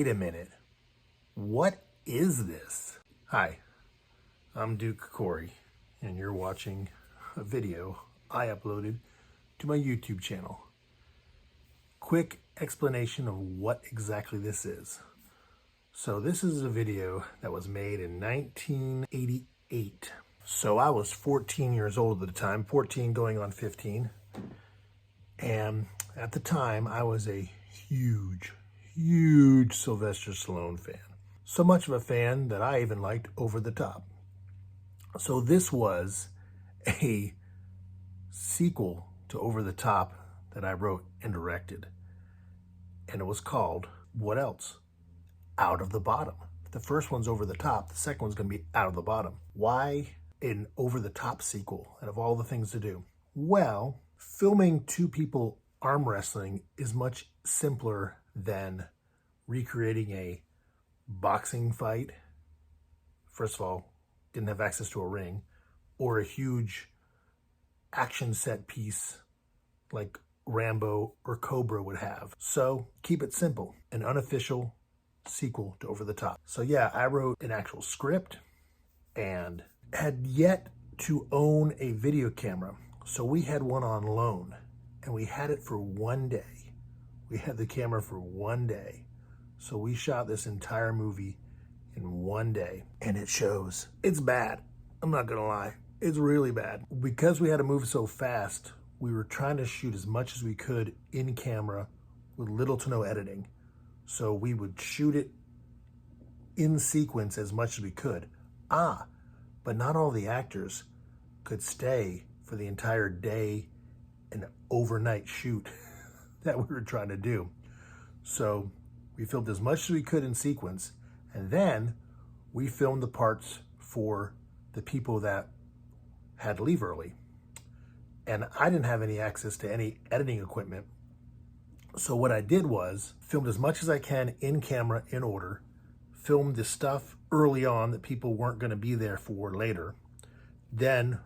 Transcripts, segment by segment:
a minute. What is this? Hi, I'm Duke Korey, and you're watching a video I uploaded to my YouTube channel. Quick explanation of what exactly this is. So this is a video that was made in 1988. So I was 14 years old at the time, 14 going on 15. And at the time, I was a huge Sylvester Stallone fan. So much of a fan that I even liked Over the Top. So this was a sequel to Over the Top that I wrote and directed. And it was called, what else? Out of the Bottom. The first one's Over the Top. The second one's going to be Out of the Bottom. Why an Over the Top sequel? And of all the things to do? Well, filming two people arm wrestling is much simpler than recreating a boxing fight. First of all, didn't have access to a ring, or a huge action set piece like Rambo or Cobra would have. So keep it simple, an unofficial sequel to Over the Top. So yeah, I wrote an actual script and had yet to own a video camera. So we had one on loan and we had it for one day. We had the camera for one day. So we shot this entire movie in one day, and it shows. It's bad. I'm not gonna lie. It's really bad. Because we had to move so fast, we were trying to shoot as much as we could in camera with little to no editing. So we would shoot it in sequence as much as we could. But not all the actors could stay for the entire day and overnight shoot that we were trying to do. So we filmed as much as we could in sequence, and then we filmed the parts for the people that had to leave early. And I didn't have any access to any editing equipment. So what I did was filmed as much as I can in camera in order, filmed the stuff early on that people weren't going to be there for later. Then,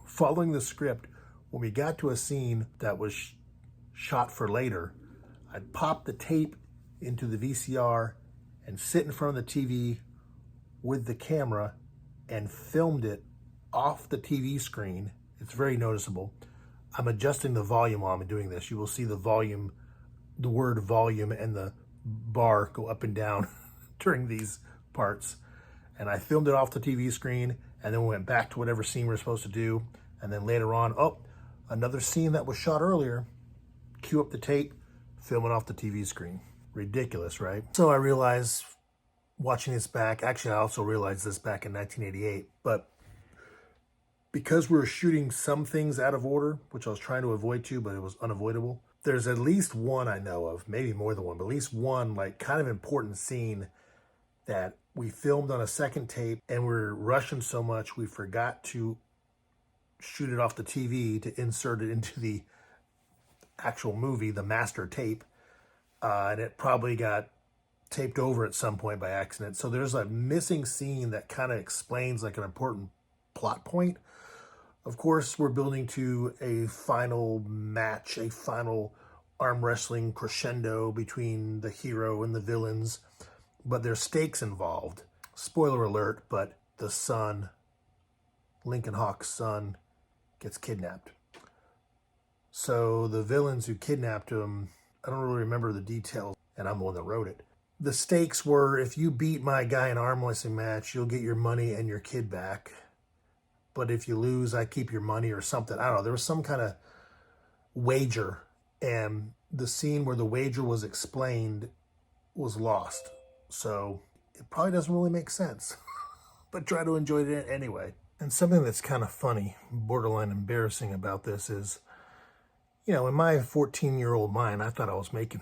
following the script, when we got to a scene that was shot for later, I'd pop the tape into the VCR and sit in front of the TV with the camera and filmed it off the TV screen. It's very noticeable. I'm adjusting the volume while I'm doing this. You will see the volume, the word volume and the bar go up and down during these parts. And I filmed it off the TV screen, and then we went back to whatever scene we were supposed to do. And then later on, another scene that was shot earlier, cue up the tape, film it off the TV screen. Ridiculous, right? So I realized watching this back, actually I also realized this back in 1988, but because we were shooting some things out of order, which I was trying to avoid too, but it was unavoidable, there's at least one I know of, maybe more than one, but at least one like kind of important scene that we filmed on a second tape, and we were rushing so much we forgot to shoot it off the TV to insert it into the actual movie, the master tape. And it probably got taped over at some point by accident. So there's a missing scene that kind of explains like an important plot point. Of course, we're building to a final match, a final arm wrestling crescendo between the hero and the villains, but there's stakes involved. Spoiler alert, but the son, Lincoln Hawk's son, gets kidnapped. So the villains who kidnapped him, I don't really remember the details, and I'm the one that wrote it. The stakes were, if you beat my guy in an arm wrestling match, you'll get your money and your kid back. But if you lose, I keep your money or something. I don't know. There was some kind of wager, and the scene where the wager was explained was lost. So it probably doesn't really make sense, but try to enjoy it anyway. And something that's kind of funny, borderline embarrassing about this is, you know, in my 14-year-old mind, I thought I was making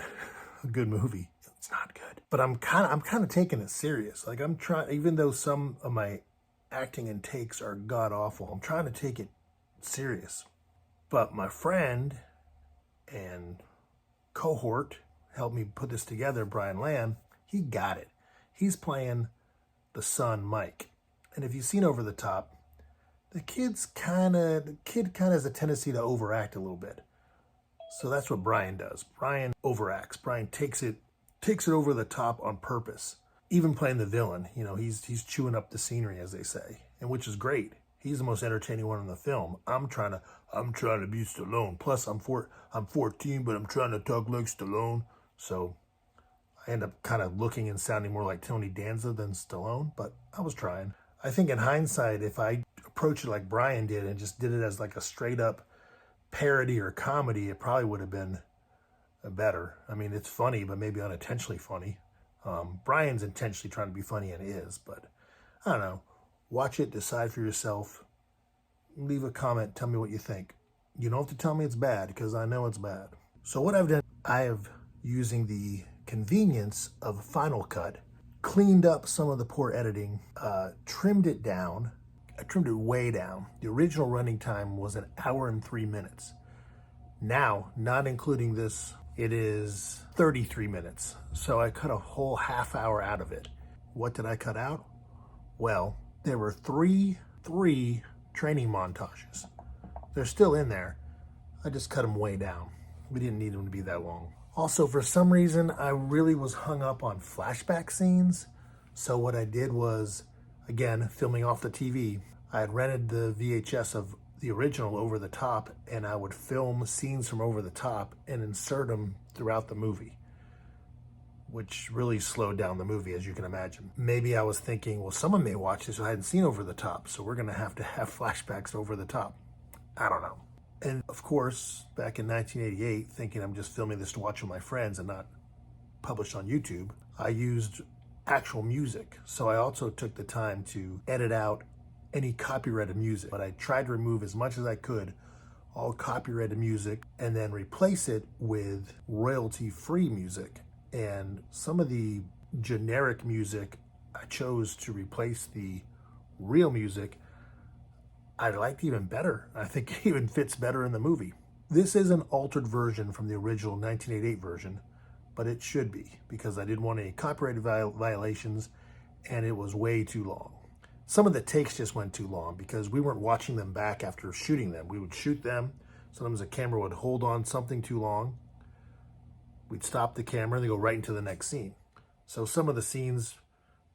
a good movie. It's not good, but I'm kind of taking it serious. Like I'm trying, even though some of my acting and takes are god awful, I'm trying to take it serious. But my friend and cohort helped me put this together, Bryan Land. He got it. He's playing the son, Mike. And if you've seen Over the Top, the kid kind of has a tendency to overact a little bit. So that's what Bryan does. Bryan overacts. Bryan takes it takes it over the top on purpose. Even playing the villain, he's chewing up the scenery, as they say, and which is great. He's the most entertaining one in the film. I'm trying to be Stallone. Plus, I'm 14, but I'm trying to talk like Stallone. So I end up kind of looking and sounding more like Tony Danza than Stallone, but I was trying. I think in hindsight, if I approached it like Bryan did and just did it as like a straight up parody or comedy, it probably would have been better. I mean, it's funny, but maybe unintentionally funny. Bryan's intentionally trying to be funny and is, but I don't know. Watch it, decide for yourself. Leave a comment, tell me what you think. You don't have to tell me it's bad, because I know it's bad. So what I've done, I have, using the convenience of Final Cut, cleaned up some of the poor editing, trimmed it down. I trimmed it way down. The original running time was 1 hour and 3 minutes. Now, not including this, it is 33 minutes. So I cut a whole half hour out of it. What did I cut out? Well, there were three training montages. They're still in there. I just cut them way down. We didn't need them to be that long. Also, for some reason, I really was hung up on flashback scenes. So what I did was, again, filming off the TV, I had rented the VHS of the original Over the Top, and I would film scenes from Over the Top and insert them throughout the movie, which really slowed down the movie, as you can imagine. Maybe I was thinking, well, someone may watch this who hadn't seen Over the Top, so we're gonna have to have flashbacks Over the Top. I don't know. And of course, back in 1988, thinking I'm just filming this to watch with my friends and not published on YouTube, I used actual music. So I also took the time to edit out any copyrighted music, but I tried to remove as much as I could all copyrighted music and then replace it with royalty-free music. And some of the generic music I chose to replace the real music I liked even better. I think it even fits better in the movie. This is an altered version from the original 1988 version, but it should be, because I didn't want any copyright violations, and it was way too long. Some of the takes just went too long because we weren't watching them back after shooting them. We would shoot them. Sometimes the camera would hold on something too long. We'd stop the camera and they go right into the next scene. So some of the scenes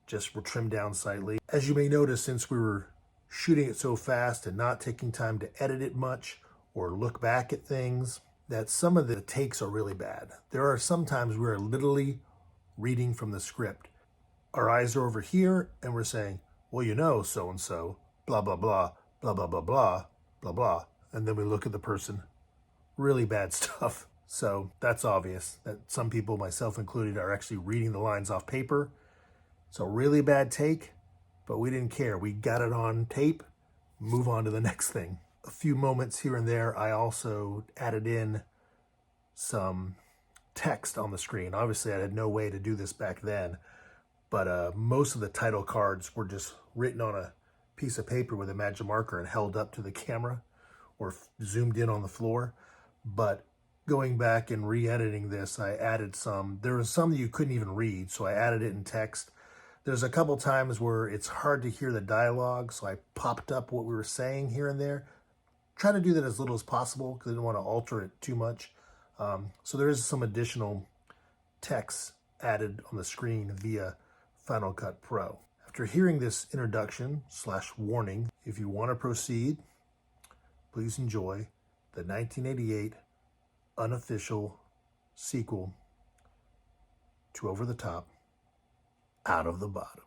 just were trimmed down slightly. As you may notice, since we were shooting it so fast and not taking time to edit it much or look back at things, that some of the takes are really bad. There are some times we're literally reading from the script. Our eyes are over here and we're saying, well, so-and-so, blah, blah, blah, blah, blah, blah, blah, blah, blah. And then we look at the person. Really bad stuff. So that's obvious that some people, myself included, are actually reading the lines off paper. It's a really bad take, but we didn't care. We got it on tape, move on to the next thing. A few moments here and there, I also added in some text on the screen. Obviously, I had no way to do this back then, but most of the title cards were just written on a piece of paper with a magic marker and held up to the camera or zoomed in on the floor. But going back and re-editing this, I added some. There was some that you couldn't even read, so I added it in text. There's a couple times where it's hard to hear the dialogue, so I popped up what we were saying here and there. Try to do that as little as possible because I didn't want to alter it too much. So there is some additional text added on the screen via Final Cut Pro. After hearing this introduction / warning, if you want to proceed, please enjoy the 1988 unofficial sequel to Over the Top, Out of the Bottom.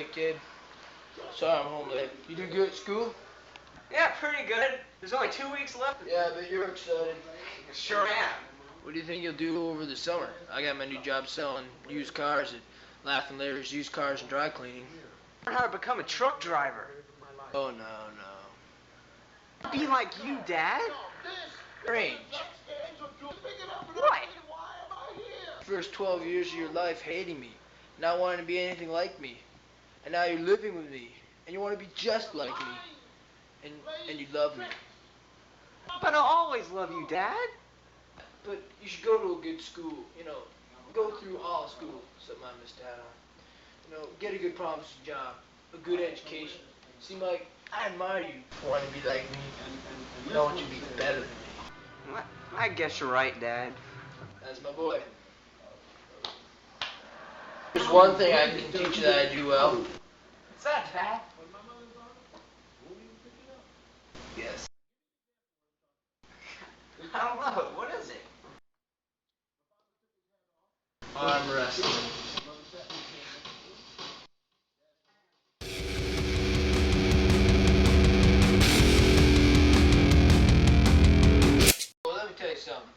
Hey kid, sorry I'm home late. You do good at school? Yeah, pretty good. There's only 2 weeks left. Yeah, but you're excited. Sure am. What do you think you'll do over the summer? I got my new job selling used cars at Laughing Larry's Used Cars and Dry Cleaning. Learn how to become a truck driver. Oh no. Be like you, Dad. Strange. What? First 12 years of your life hating me, not wanting to be anything like me. And now you're living with me, and you want to be just like me. And you love me. But I'll always love you, Dad. But you should go to a good school, go through all school, something I missed out on. Get a good promising job, a good education. Seem like I admire you wanting to be like me, and I want you to be better than me. I guess you're right, Dad. That's my boy. There's one thing I can teach you that I do well. What's that, Dad? Yes. I don't know. What is it? Arm wrestling. Well, let me tell you something.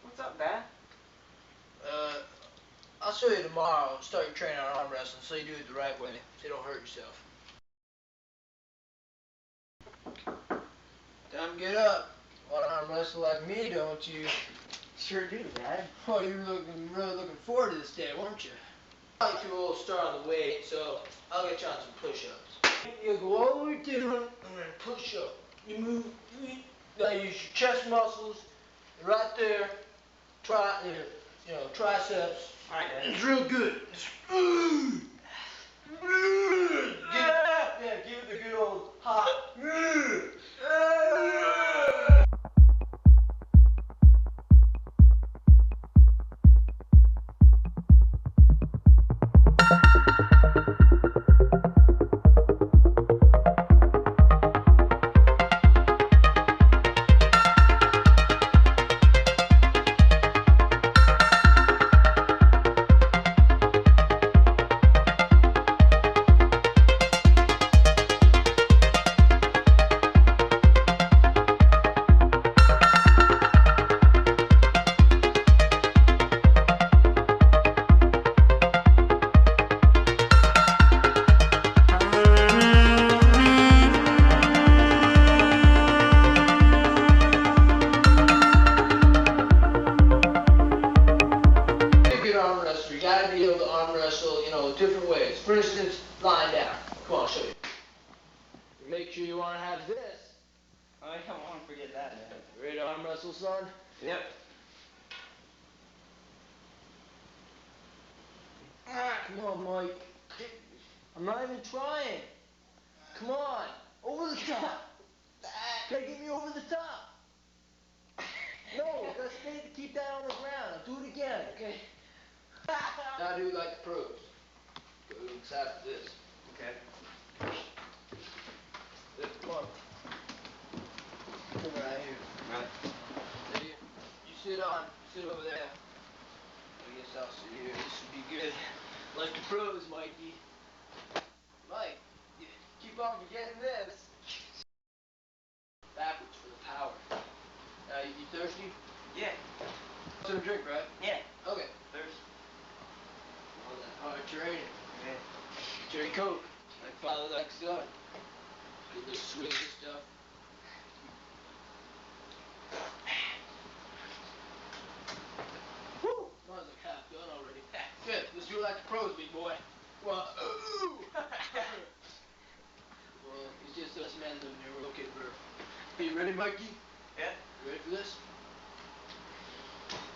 What's up, Dad? I'll show you tomorrow. Start your training on arm wrestling so you do it the right way, so you don't hurt yourself. Time to get up. Want to arm wrestle like me, don't you? Sure do, Dad. Oh, you were really looking forward to this day, weren't you? I'll get you a little start on the weight, so I'll get you on some push-ups. You go all the way down and then push up. You move. Now use your chest muscles right there. Triceps. All right, Dad. It's real good. Give it the good old hot. Different ways. For instance, lying down. Come on, I'll show you. Make sure you want to have this. I don't want to forget that, Dad. Ready to arm wrestle, son? Yep. Come on, Mike. I'm not even trying. Come on. Over the top. Gotta get me over the top. No, gotta stay to keep that on the ground. I'll do it again. Okay. Now do it like the pros. Go inside for this. Okay. Come on. Come right here. Right. Ready? You sit over there. I guess I'll sit here. This would be good. Like the pros, Mikey. Mike, you keep on forgetting this. Backwards for the power. Now, you thirsty? Yeah. Some drink, right? Yeah. Okay. There's. All that hard training. Yeah. Cherry Coke. Like father, like son. Get this swig and stuff. Woo! Mine's like half done already. Good. Let's do it like the pros, big boy. Well, well, it's just us men living here. We're okay, bro. Are you ready, Mikey? Yeah. You ready for this?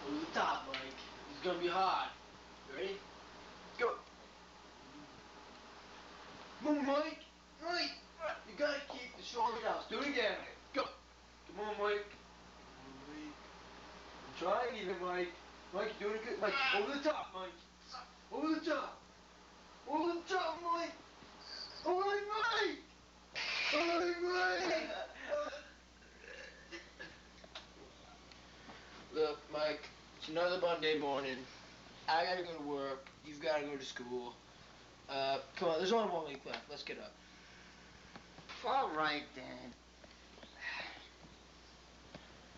Over the top, Mike. It's gonna be hard. You ready? Go. Come on, Mike. Mike. You gotta keep the shoulder down. Do it again. Go. Come on, Mike. I'm trying even, Mike. Mike, you're doing it good. Mike, over the top, Mike. Over the top. Over the top, Mike. All right, Mike. All right, Mike. Look, Mike, it's another Monday morning. I gotta go to work. You've gotta go to school. Come on, there's only 1 week left. Let's get up. All right, then.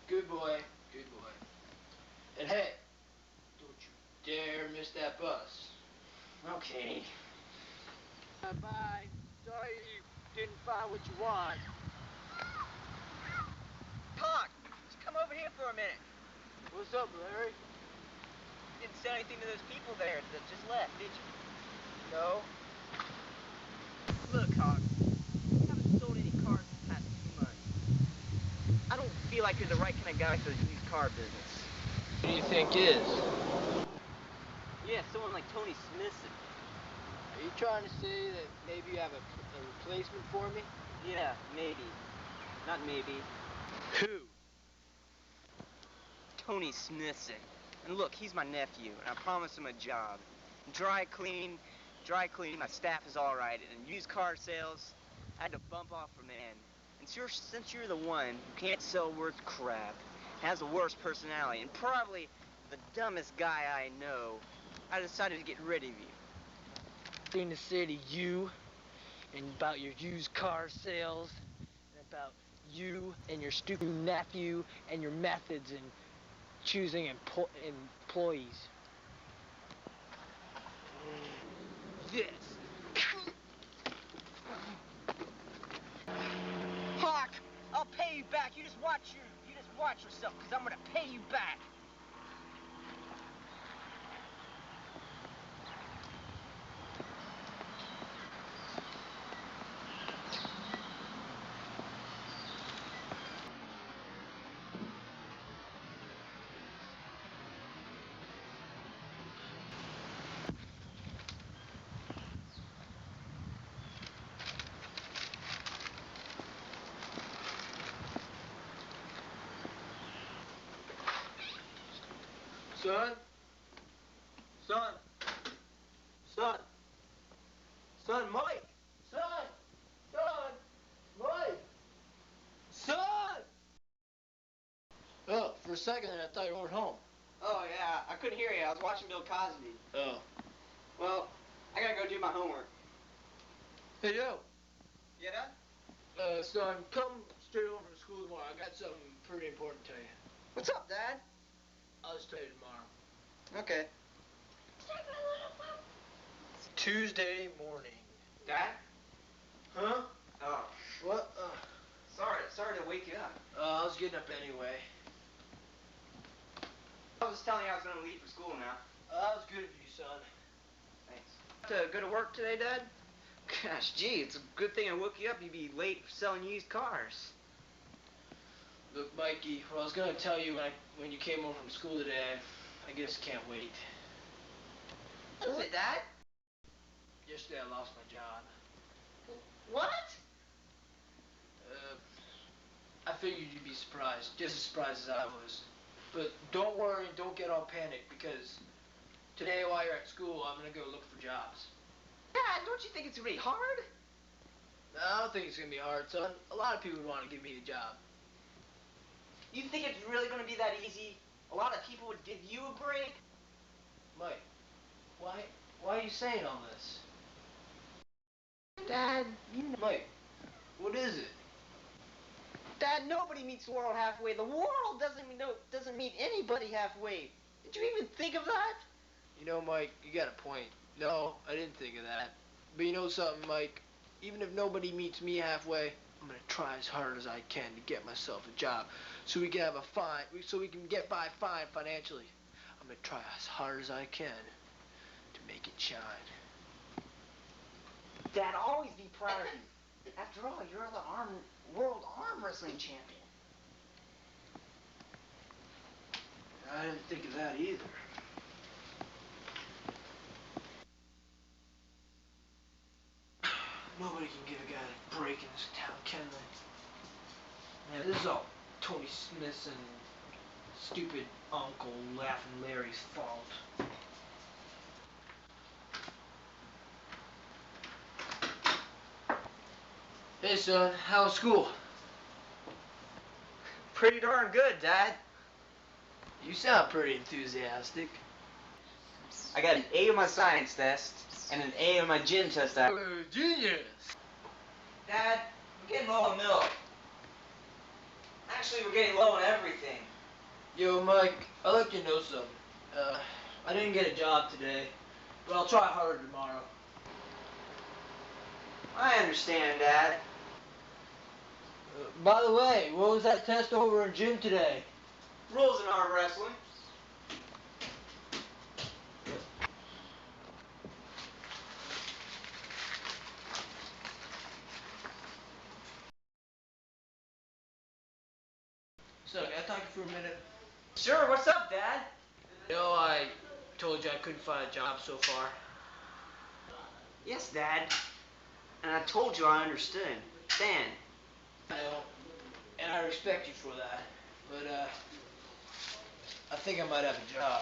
Good boy. Good boy. And hey, don't you dare miss that bus. Okay. Bye. Sorry you didn't find what you want. Talk! Just come over here for a minute. What's up, Larry? You didn't say anything to those people there that just left, did you? No. Look, Hawk, you haven't sold any cars in the past 2 months. I don't feel like you're the right kind of guy for the used car business. Who do you think is? Yeah, someone like Tony Smithson. Are you trying to say that maybe you have a replacement for me? Yeah, maybe. Not maybe. Who? Tony Smithson. And look, he's my nephew, and I promised him a job. Dry cleaning, my staff is all right, and used car sales, I had to bump off from the end. And since you're the one who can't sell worth crap, has the worst personality, and probably the dumbest guy I know, I decided to get rid of you. Thing to say to you, and about your used car sales, and about you and your stupid nephew and your methods in choosing employees. This. Hawk, I'll pay you back. You just watch yourself, because I'm gonna pay you back. Son? Son, Mike! Son, Mike! Son! Oh, for a second I thought you weren't home. Oh, yeah, I couldn't hear you. I was watching Bill Cosby. Oh. Well, I gotta go do my homework. Hey, yo. Yeah, Dad? Son, come straight over to school tomorrow. I got something pretty important to tell you. What's up, Dad? I'll just tell you tomorrow. Okay. Tuesday morning. Dad? Huh? Oh. What? Sorry to wake you up. I was getting up anyway. I was telling you I was gonna leave for school now. That was good of you, son. Thanks. To go to work today, Dad? Gosh, gee, it's a good thing I woke you up. You'd be late for selling used cars. Look, Mikey, what I was gonna tell you when you came home from school today, I guess can't wait. What is it, Dad? Yesterday I lost my job. What? I figured you'd be surprised, just as surprised as I was. But don't worry and don't get all panicked, because today while you're at school, I'm gonna go look for jobs. Dad, don't you think it's really hard? I don't think it's gonna be hard, son. A lot of people would want to give me a job. You think it's really gonna be that easy? A lot of people would give you a break? Mike, why are you saying all this? Dad, you know. Mike, what is it? Dad, nobody meets the world halfway. The world doesn't meet anybody halfway. Did you even think of that? You know, Mike, you got a point. No, I didn't think of that. But you know something, Mike? Even if nobody meets me halfway, I'm gonna try as hard as I can to get myself a job, so we can have so we can get by fine financially. I'm gonna try as hard as I can to make it shine. Dad, always be proud of you. After all, you're the world arm wrestling champion. I didn't think of that either. Nobody can give a guy a break in this town, can they? Man, this is all Tony Smith's and stupid Uncle Laughing Larry's fault. Hey, son, how's school? Pretty darn good, Dad. You sound pretty enthusiastic. I got an A on my science test and an A on my gym test. Genius. Dad, we're getting low on milk. Actually, we're getting low on everything. Yo, Mike, I'd like you to know something. I didn't get a job today, but I'll try harder tomorrow. I understand, Dad. By the way, what was that test over in gym today? Rules in arm wrestling. So, can I talk to you for a minute? Sure, what's up, Dad? You know, I told you I couldn't find a job so far. Yes, Dad. And I told you I understood. Stan. I know, and I respect you for that. But, I think I might have a job.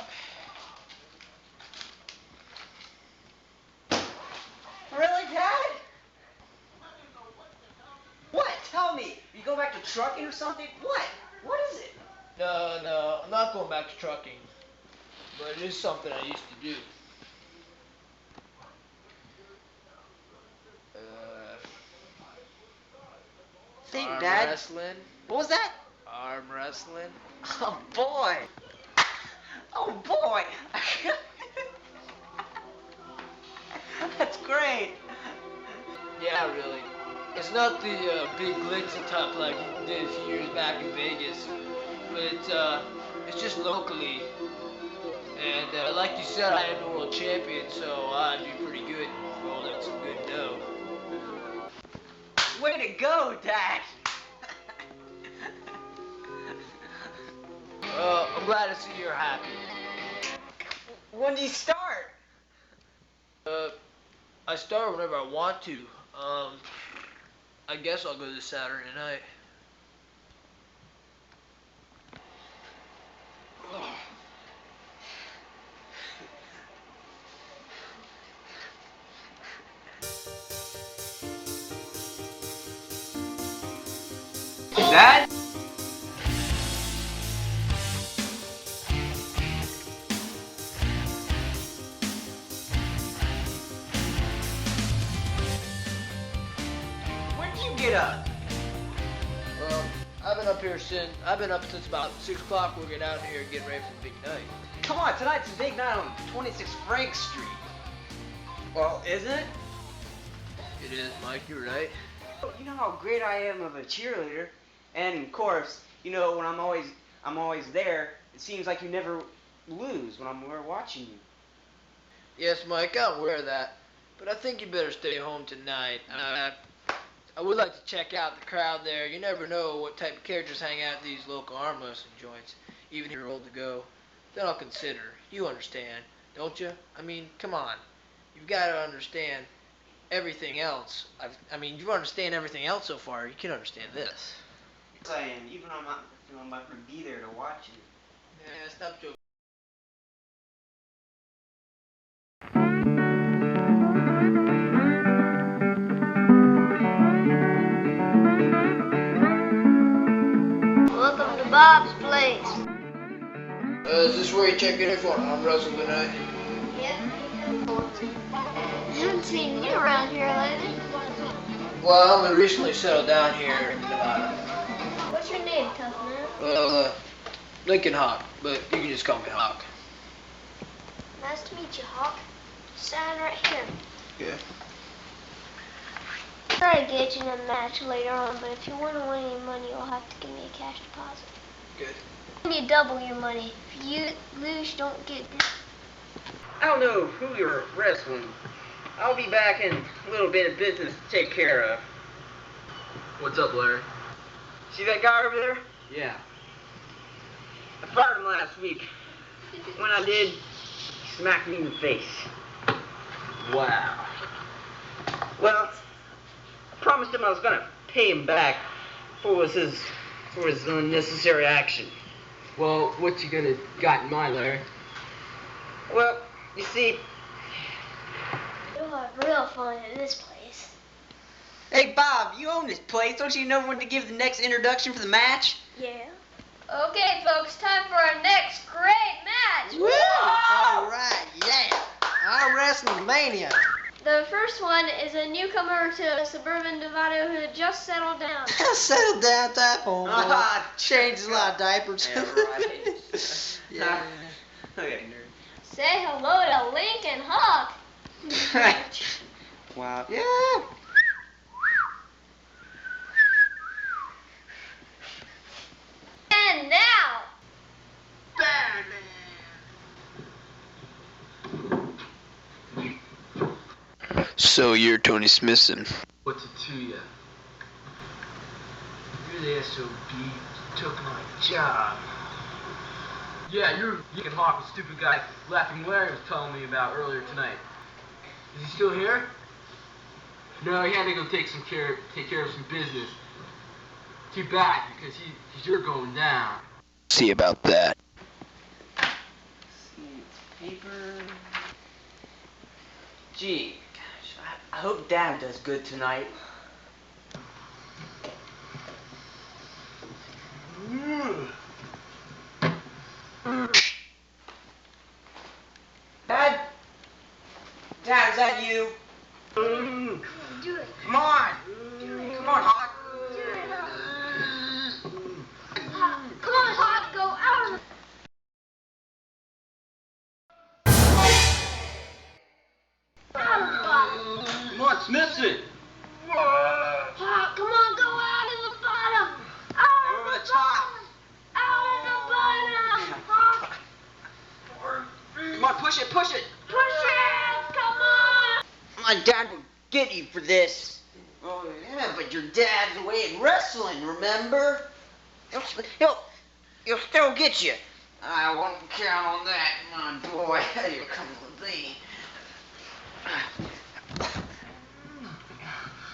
Really, Dad? What? Tell me. You go back to trucking or something? What? What is it? No, I'm not going back to trucking. But it is something I used to do. Think, Arm Dad. wrestling. What was that? Arm wrestling. Oh, boy. Oh, boy. That's great. Yeah, really. It's not the big glitz and top like you did a few years back in Vegas, but it's just locally. And like you said, I am the world champion, so I'd be pretty good rolling some good dough. Way to go, Dad. I'm glad to see you're happy. When do you start? I start whenever I want to. I guess I'll go this Saturday night. Dad? When did you get up? Well, I've been up since about 6 o'clock working out here getting ready for the big night. Come on, tonight's a big night on 26 Frank Street. Well, isn't it? It is, Mike, you're right. You know how great I am of a cheerleader, and of course, you know when I'm always there. It seems like you never lose when we're watching you. Yes, Mike, I'm aware of that. But I think you better stay home tonight. I would like to check out the crowd there. You never know what type of characters hang out at these local arm wrestling joints, even if you're old to go. Then I'll consider. You understand, don't you? I mean, come on. You've got to understand everything else. You understand everything else so far. You can understand this. Yes, I am. Even though I'm not going to be there to watch you. Yeah, stop joking. Welcome to Bob's place. Is this where you check in for an arm wrestle tonight? Yep. I haven't seen you around here lately. Well, I recently settled down here in Nevada. What's your name, tough man? Lincoln Hawk, but you can just call me Hawk. Nice to meet you, Hawk. Sign right here. Yeah. I'll try to get you in a match later on, but if you want to win any money, you'll have to give me a cash deposit. Good. You double your money. If you lose, you don't get it. I don't know who you're wrestling. I'll be back in a little bit of business to take care of. What's up, Larry? See that guy over there? Yeah. I fired him last week. When I did, he smacked me in the face. Wow. Well, I promised him I was gonna pay him back for his unnecessary action. Well, what you gonna got in mind, Larry? Well, you see, You'll have real fun in this place. hey Bob, you own this place. Don't you know when to give the next introduction for the match? Yeah. Okay, folks, time for our next great match. rematch. Woo! All right, yeah. I'm WrestleMania. The first one is a newcomer to suburban Nevada who had just settled down. Settle down, type home. Changed a lot of diapers. Yeah, right. Yeah. Okay, nerd. Say hello to Link and Hawk. Wow. Yeah. And now, So you're Tony Smithson. What's it to you? You're the SOB who took my job. Yeah, you're Lincoln Hawk, the stupid guy Laughing Larry was telling me about earlier tonight. Is he still here? No, he had to go take care of some business. Too bad, because you're going down. See about that. Paper. Gee, gosh, I hope Dad does good tonight. Dad? Dad, is that you? do it. Come on! Come on, Hawk! Do it, Hawk. Come on, Hawk, go out of the... Out of the bottom. Come on, Smithson! Hawk, come on, go out of the bottom. Out Over of the the top. bottom. Out of the bottom. Hawk, Come on, push it, push it! push it. Come on. My dad would get you for this. Oh, yeah, but your dad's away in wrestling, remember? He'll still get you. I won't count on that, my boy. Here comes the thing.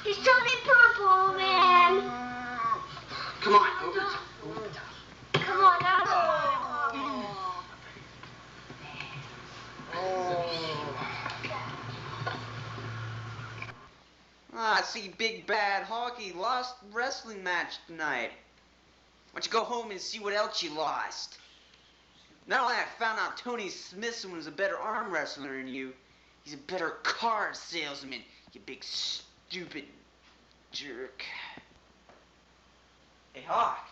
He's turning purple, man. Come on, over the top. Come on, out of the bottom. I see Big Bad Hawky lost wrestling match tonight. Why don't you go home and see what else you lost? Not only I found out Tony Smithson was a better arm wrestler than you, he's a better car salesman, you big stupid jerk. Hey, Hawk.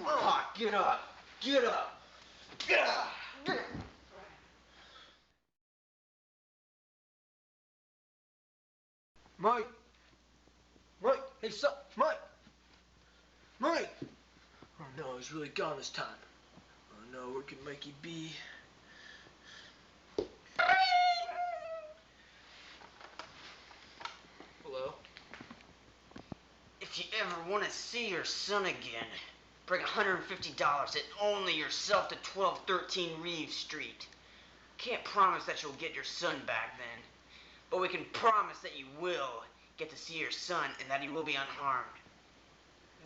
Hawk, get up. Get up. Get up. Mike! Mike! Hey, Mike! Mike! Oh no, he's really gone this time. Oh no, where could Mikey be? Hello? If you ever want to see your son again, bring $150 and only yourself to 1213 Reeves Street. Can't promise that you'll get your son back then, but we can promise that you will get to see your son and that he will be unharmed.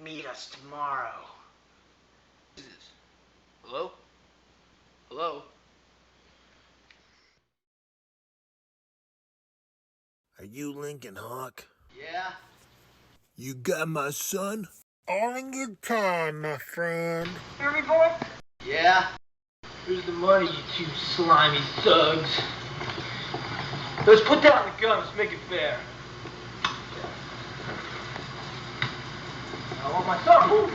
Meet us tomorrow. Who's this? Hello? Hello? Are you Lincoln Hawk? Yeah? You got my son? All in good time, my friend. Hear me, boy? Yeah? Here's the money, you two slimy thugs. Let's put down the gun, let's make it fair. I want my son.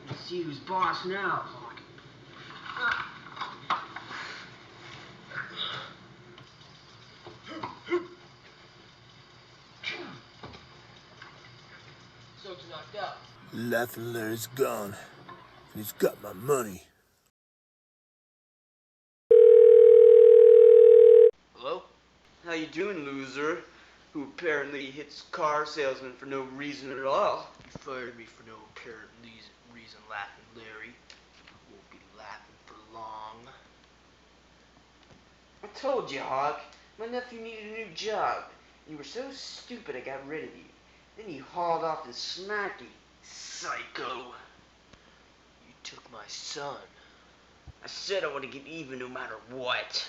Let's see who's boss now. Soak's knocked out. Laughing Larry's gone, and he's got my money. Hello? How you doing, loser? Who apparently hits car salesmen for no reason at all. You fired me for no apparent reason, Laughing Larry. Won't be laughing for long. Told you, Hawk. My nephew needed a new job. You were so stupid I got rid of you. Then you hauled off and smacked me. Psycho. You took my son. I said I want to get even no matter what.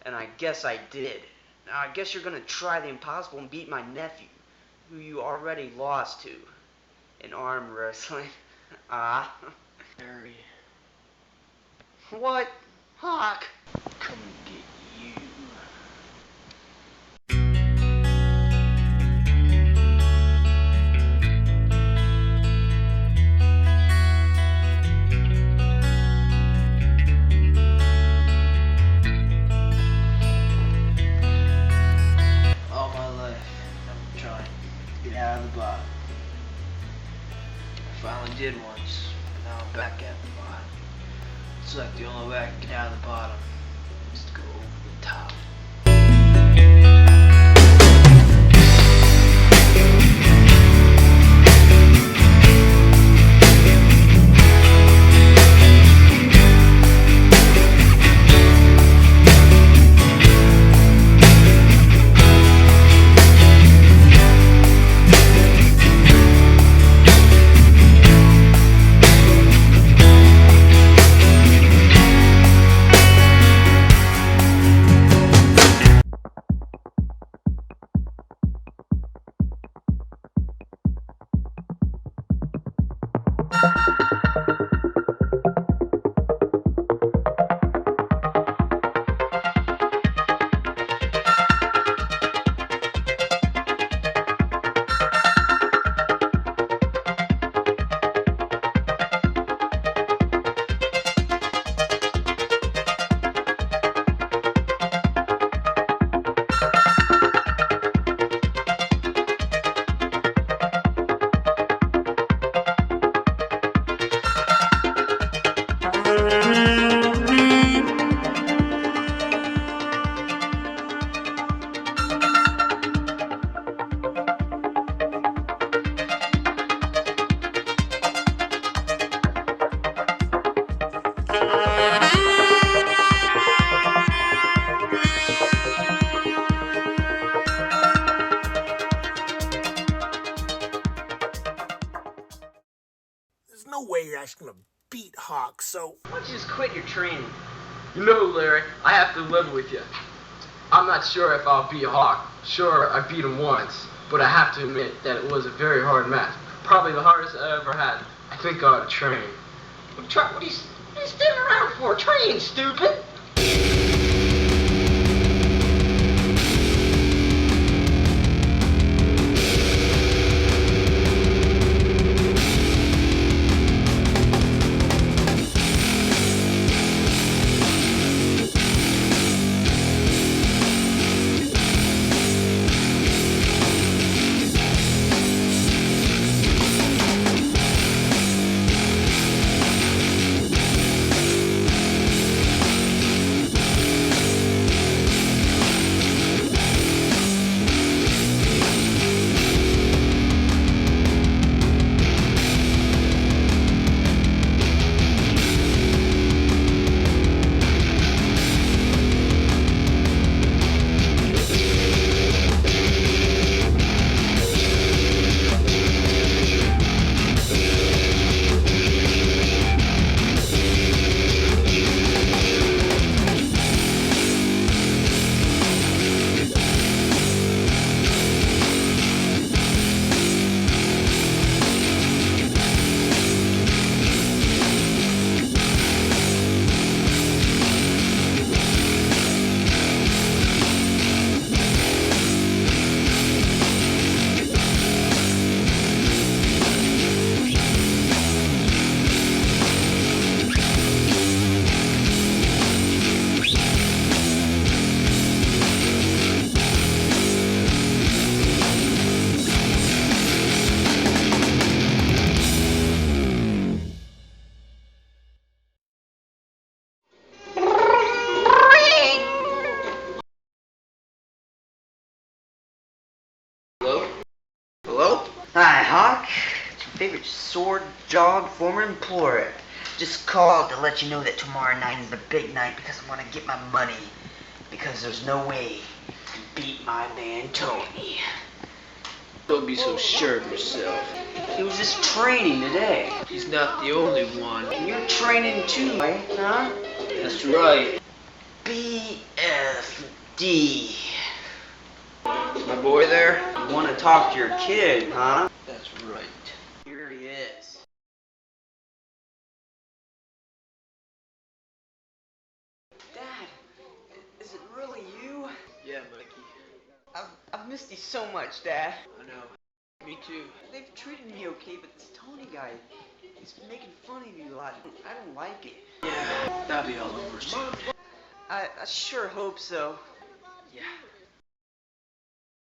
And I guess I did. Now I guess you're gonna try the impossible and beat my nephew, who you already lost to. In arm wrestling. Ah. Harry, What? Hawk? come get you. All my life, I've been trying to get out of the bottom. I finally did once, but now I'm back at the bottom. It's like the only way I can get out of the bottom is to go over the top. There's no way you're actually going to beat Hawk, so... Why don't you just quit your training? You know, Larry, I have to live with you. I'm not sure if I'll beat Hawk. Sure, I beat him once, but I have to admit that it was a very hard match. Probably the hardest I ever had. I think I ought to train. What are you standing around for? Train, stupid! Hi, Hawk. It's your favorite sword jawed former employer. Just called to let you know that tomorrow night is the big night because I'm gonna get my money. Because there's no way you can beat my man Tony. Don't be so sure of yourself. He was just training today. He's not the only one. And you're training too, right? Huh? That's right. BFD. My boy there? You want to talk to your kid, huh? That's right. Here he is. Dad, is it really you? Yeah, Mikey. I've missed you so much, Dad. I know. Me too. They've treated me okay, but this Tony guy, he's making fun of me a lot. I don't like it. Yeah, that'll be all over soon. I sure hope so. Yeah.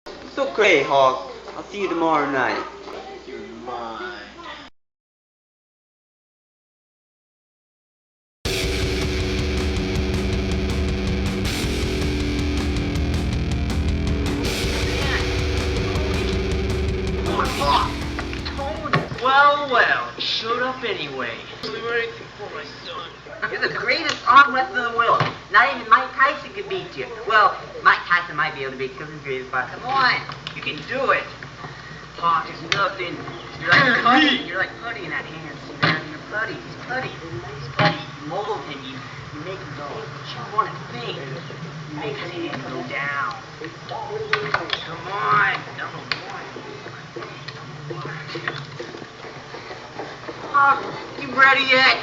It's okay, Hawk. I'll see you tomorrow night. You're mine. Well, showed up anyway. We were anything for my son. You're the greatest arm wrestler in the world. Not even Mike Tyson could beat you. Well, Mike Tyson might be able to beat you because he's the greatest fighter. Come on, you can do it. Hawk is nothing. You're like putty. You're like putty in that hand. See there? You're putty. He's putty. He's putty. You mold him. You make him think what you want to think. You make his hand go down. Come on. Number one. Hawk, you ready yet?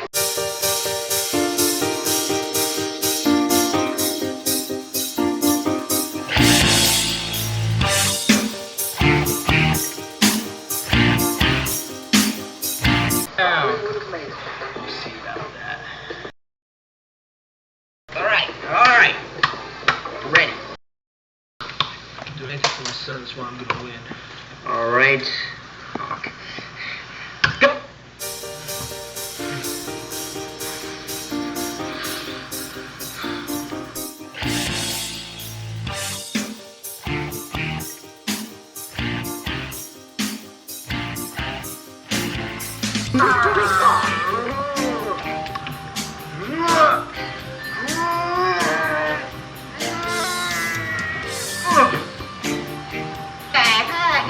Alright. Ready. Do anything for my son, that's why I'm gonna win. Alright. Go!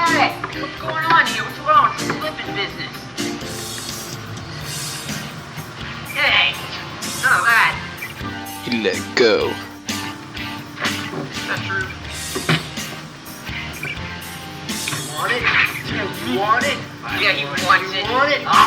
Hey, what's going on here? What's wrong? It's a slipping business. Hey, none of that. He let go. That's true. Want it? You want it? Yeah, he wants it. Want it? Oh,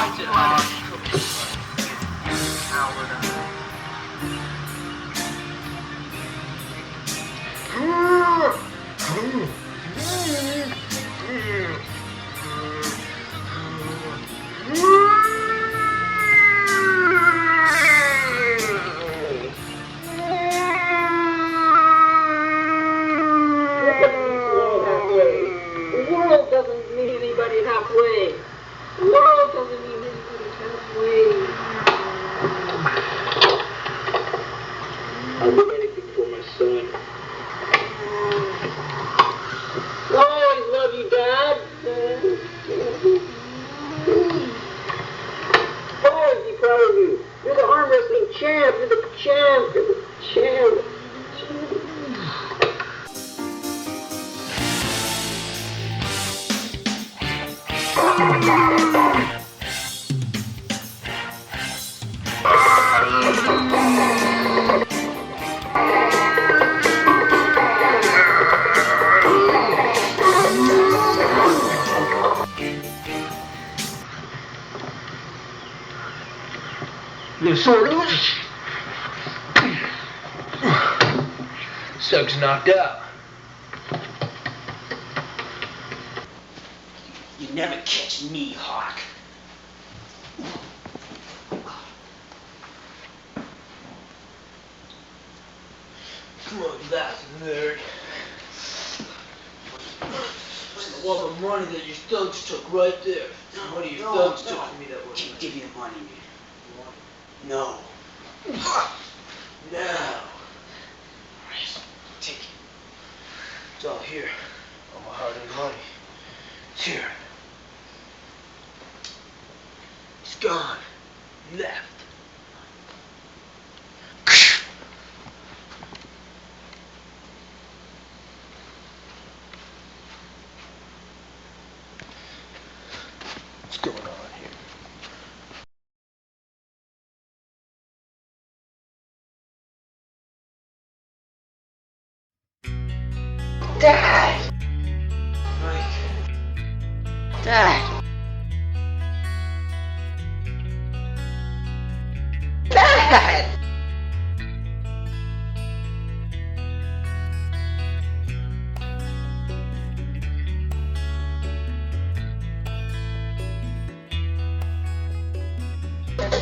The world doesn't need anybody halfway. The world doesn't need anybody halfway. I'll do anything for my son. I'll always love you, Dad. I'll always be proud of you. You're the arm wrestling champ. You're the champ. You're the champ. Sort of. Sug's knocked out. You never catch me, Hawk. Come on, laugh, nerd. All the money that your thugs took right there. The money your thugs took from me that was. Can't give you the money, man. No. Now. Take it. It's all here. All my hard-earned money. It's here. It's gone. Left. Dad! Mike. Dad! Dad!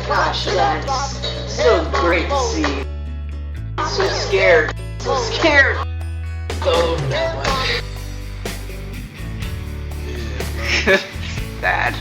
Gosh, Dad, it's so great to see you. I'm so scared. So scared. So that much. Dad.